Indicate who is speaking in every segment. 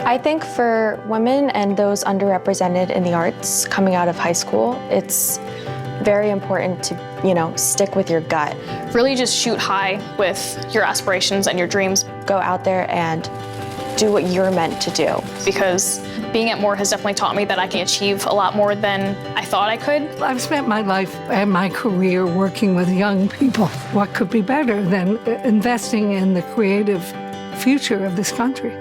Speaker 1: I think for women and those underrepresented in the arts coming out of high school, it's very important to, stick with your gut.
Speaker 2: Really just shoot high with your aspirations and your dreams.
Speaker 1: Go out there and do what you're meant to do.
Speaker 2: Because being at Moore has definitely taught me that I can achieve a lot more than I thought I could.
Speaker 3: I've spent my life and my career working with young people. What could be better than investing in the creative future of this country?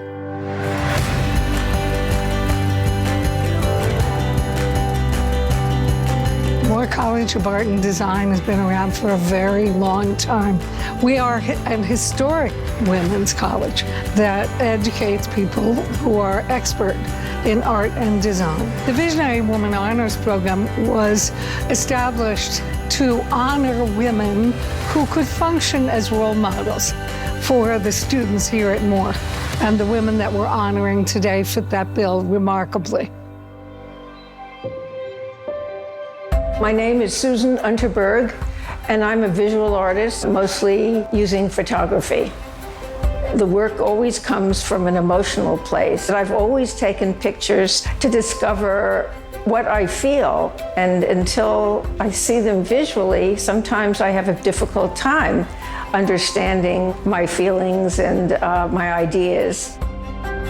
Speaker 3: Moore College of Art and Design has been around for a very long time. We are an historic women's college that educates people who are expert in art and design. The Visionary Woman Honors Program was established to honor women who could function as role models for the students here at Moore. And the women that we're honoring today fit that bill remarkably.
Speaker 4: My name is Susan Unterberg, and I'm a visual artist, mostly using photography. The work always comes from an emotional place. I've always taken pictures to discover what I feel, and until I see them visually, sometimes I have a difficult time understanding my feelings and my ideas.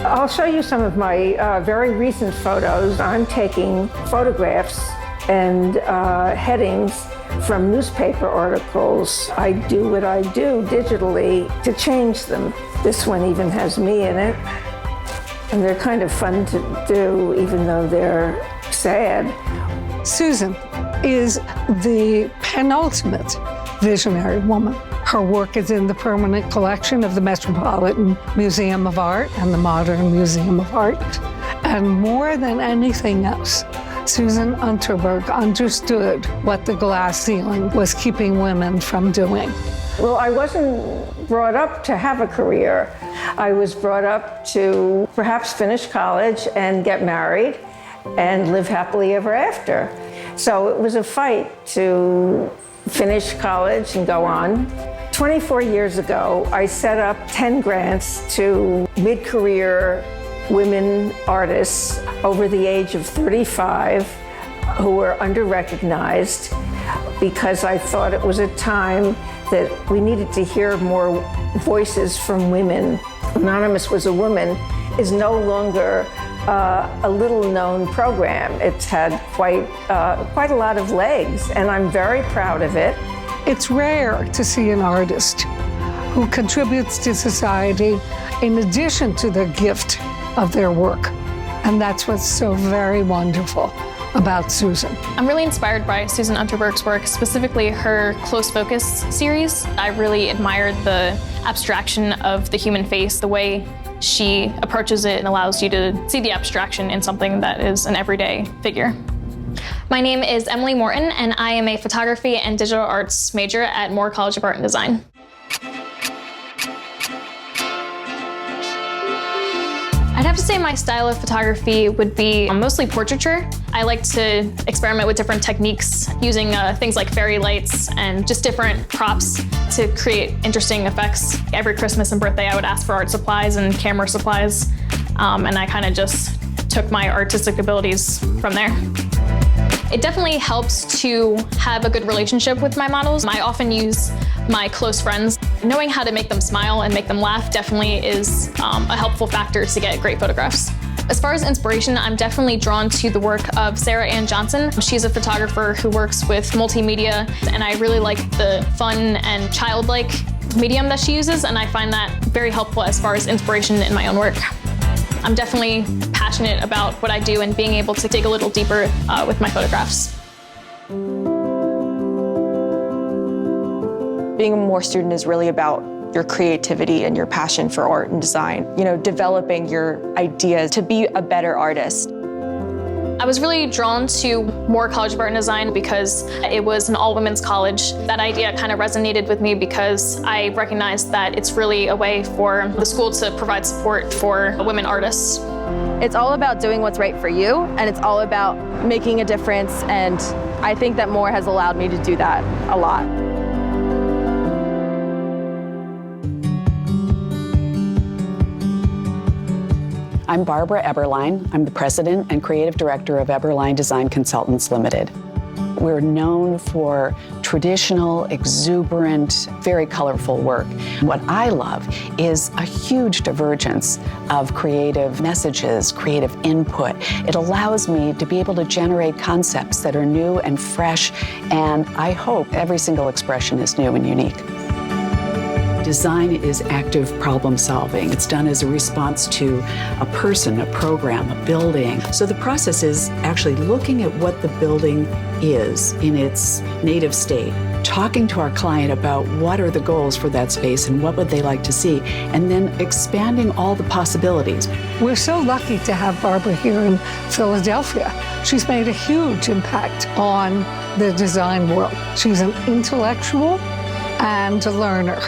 Speaker 4: I'll show you some of my very recent photos. I'm taking photographs and headings from newspaper articles. I do what I do digitally to change them. This one even has me in it. And they're kind of fun to do, even though they're sad.
Speaker 3: Susan is the penultimate visionary woman. Her work is in the permanent collection of the Metropolitan Museum of Art and the Modern Museum of Art. And more than anything else, Susan Unterberg understood what the glass ceiling was keeping women from doing.
Speaker 4: Well, I wasn't brought up to have a career. I was brought up to perhaps finish college and get married and live happily ever after. So it was a fight to finish college and go on. 24 years ago, I set up 10 grants to mid-career women artists over the age of 35 who were under-recognized, because I thought it was a time that we needed to hear more voices from women. Anonymous Was a Woman is no longer a little-known program. It's had quite a lot of legs, and I'm very proud of it.
Speaker 3: It's rare to see an artist who contributes to society in addition to the gift of their work. And that's what's so very wonderful about Susan.
Speaker 2: I'm really inspired by Susan Unterberg's work, specifically her Close Focus series. I really admired the abstraction of the human face, the way she approaches it and allows you to see the abstraction in something that is an everyday figure. My name is Emily Morton, and I am a photography and digital arts major at Moore College of Art and Design. I'd have to say my style of photography would be mostly portraiture. I like to experiment with different techniques using things like fairy lights and just different props to create interesting effects. Every Christmas and birthday I would ask for art supplies and camera supplies, and I kind of just took my artistic abilities from there. It definitely helps to have a good relationship with my models. I often use my close friends. Knowing how to make them smile and make them laugh definitely is a helpful factor to get great photographs. As far as inspiration, I'm definitely drawn to the work of Sarah Ann Johnson. She's a photographer who works with multimedia, and I really like the fun and childlike medium that she uses, and I find that very helpful as far as inspiration in my own work. I'm definitely passionate about what I do and being able to dig a little deeper with my photographs.
Speaker 1: Being a Moore student is really about your creativity and your passion for art and design. Developing your ideas to be a better artist.
Speaker 2: I was really drawn to Moore College of Art and Design because it was an all-women's college. That idea kind of resonated with me because I recognized that it's really a way for the school to provide support for women artists.
Speaker 1: It's all about doing what's right for you, and it's all about making a difference, and I think that Moore has allowed me to do that a lot.
Speaker 5: I'm Barbara Eberlein. I'm the president and creative director of Eberlein Design Consultants Limited. We're known for traditional, exuberant, very colorful work. What I love is a huge divergence of creative messages, creative input. It allows me to be able to generate concepts that are new and fresh, and I hope every single expression is new and unique. Design is active problem solving. It's done as a response to a person, a program, a building. So the process is actually looking at what the building is in its native state, talking to our client about what are the goals for that space and what would they like to see, and then expanding all the possibilities.
Speaker 3: We're so lucky to have Barbara here in Philadelphia. She's made a huge impact on the design world. She's an intellectual and a learner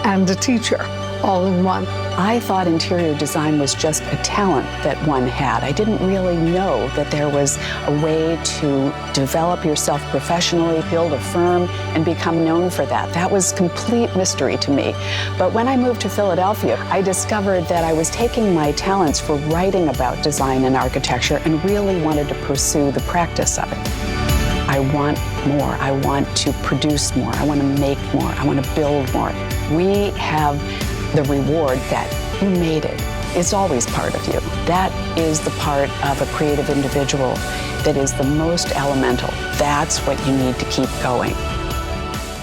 Speaker 3: and a teacher, all in one.
Speaker 5: I thought interior design was just a talent that one had. I didn't really know that there was a way to develop yourself professionally, build a firm, and become known for that. That was complete mystery to me. But when I moved to Philadelphia, I discovered that I was taking my talents for writing about design and architecture and really wanted to pursue the practice of it. I want more. I want to produce more. I want to make more. I want to build more. We have the reward that you made it. It's always part of you. That is the part of a creative individual that is the most elemental. That's what you need to keep going.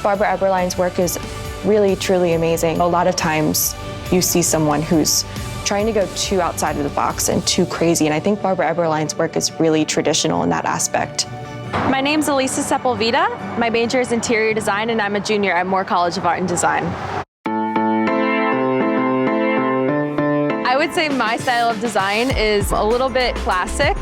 Speaker 1: Barbara Eberlein's work is really, truly amazing. A lot of times you see someone who's trying to go too outside of the box and too crazy, and I think Barbara Eberlein's work is really traditional in that aspect.
Speaker 6: My name's Alisa Sepulveda. My major is interior design, and I'm a junior at Moore College of Art and Design. I would say my style of design is a little bit classic.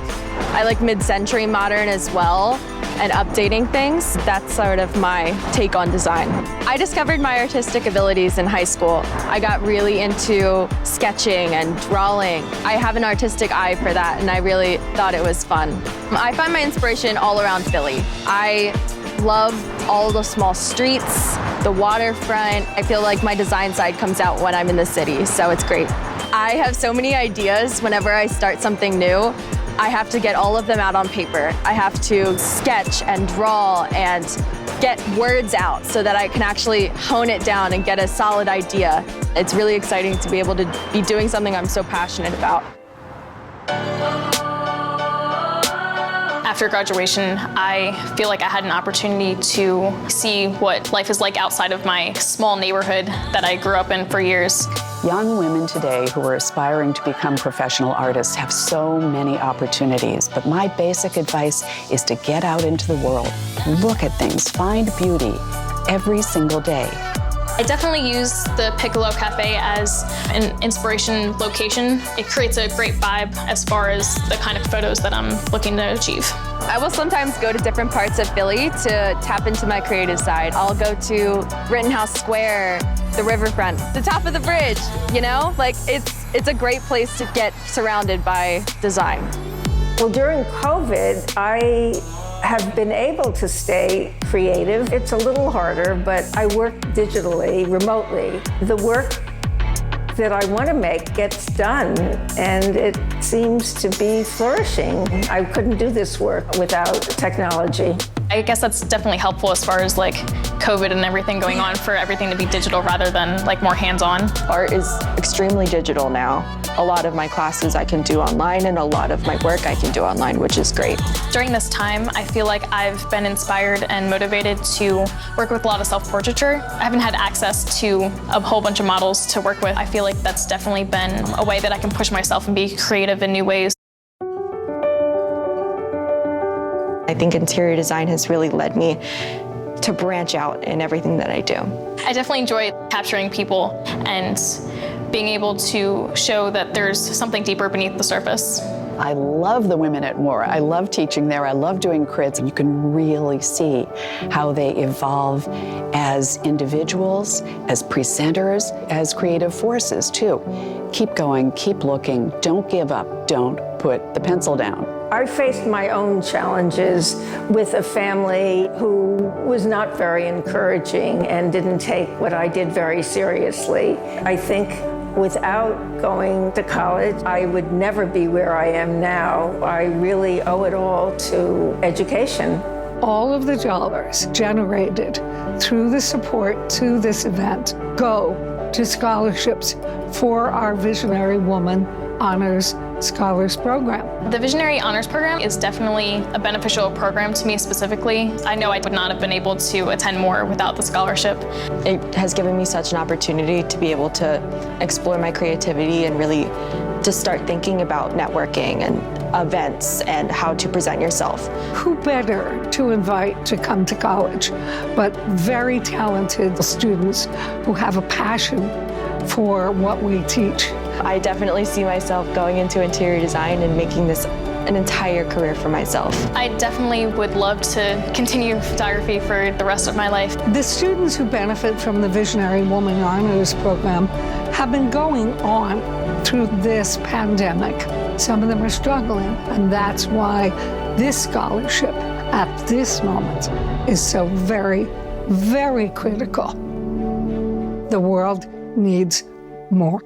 Speaker 6: I like mid-century modern as well, and updating things. That's sort of my take on design. I discovered my artistic abilities in high school. I got really into sketching and drawing. I have an artistic eye for that, and I really thought it was fun. I find my inspiration all around Philly. I love all the small streets, the waterfront. I feel like my design side comes out when I'm in the city, so it's great. I have so many ideas whenever I start something new. I have to get all of them out on paper. I have to sketch and draw and get words out so that I can actually hone it down and get a solid idea. It's really exciting to be able to be doing something I'm so passionate about.
Speaker 2: After graduation, I feel like I had an opportunity to see what life is like outside of my small neighborhood that I grew up in for years.
Speaker 5: Young women today who are aspiring to become professional artists have so many opportunities, but my basic advice is to get out into the world, look at things, find beauty every single day.
Speaker 2: I definitely use the Piccolo Cafe as an inspiration location. It creates a great vibe as far as the kind of photos that I'm looking to achieve.
Speaker 6: I will sometimes go to different parts of Philly to tap into my creative side. I'll go to Rittenhouse Square, the riverfront, the top of the bridge, you know? Like, it's a great place to get surrounded by design.
Speaker 4: Well, during COVID, I have been able to stay creative. It's a little harder, but I work digitally, remotely. The work that I want to make gets done, and it seems to be flourishing. I couldn't do this work without technology.
Speaker 2: I guess that's definitely helpful as far as like COVID and everything going on for everything to be digital rather than like more hands-on.
Speaker 1: Art is extremely digital now. A lot of my classes I can do online, and a lot of my work I can do online, which is great.
Speaker 2: During this time, I feel like I've been inspired and motivated to work with a lot of self-portraiture. I haven't had access to a whole bunch of models to work with. I feel like that's definitely been a way that I can push myself and be creative in new ways.
Speaker 1: I think interior design has really led me to branch out in everything that I do.
Speaker 2: I definitely enjoy capturing people and being able to show that there's something deeper beneath the surface.
Speaker 5: I love the women at Moore. I love teaching there. I love doing crits. You can really see how they evolve as individuals, as presenters, as creative forces too. Keep going, keep looking, don't give up, don't put the pencil down.
Speaker 4: I faced my own challenges with a family who was not very encouraging and didn't take what I did very seriously. I think Without going to college, I would never be where I am now. I really owe it all to education.
Speaker 3: All of the dollars generated through the support to this event go to scholarships for our Visionary Woman Honors Scholars Program.
Speaker 2: The Visionary Honors Program is definitely a beneficial program to me specifically. I know I would not have been able to attend more without the scholarship.
Speaker 1: It has given me such an opportunity to be able to explore my creativity and really to start thinking about networking and events and how to present yourself.
Speaker 3: Who better to invite to come to college but very talented students who have a passion for what we teach.
Speaker 1: I definitely see myself going into interior design and making this an entire career for myself.
Speaker 2: I definitely would love to continue photography for the rest of my life.
Speaker 3: The students who benefit from the Visionary Woman Honors Program have been going on through this pandemic. Some of them are struggling, and that's why this scholarship at this moment is so very, very critical. The world needs more.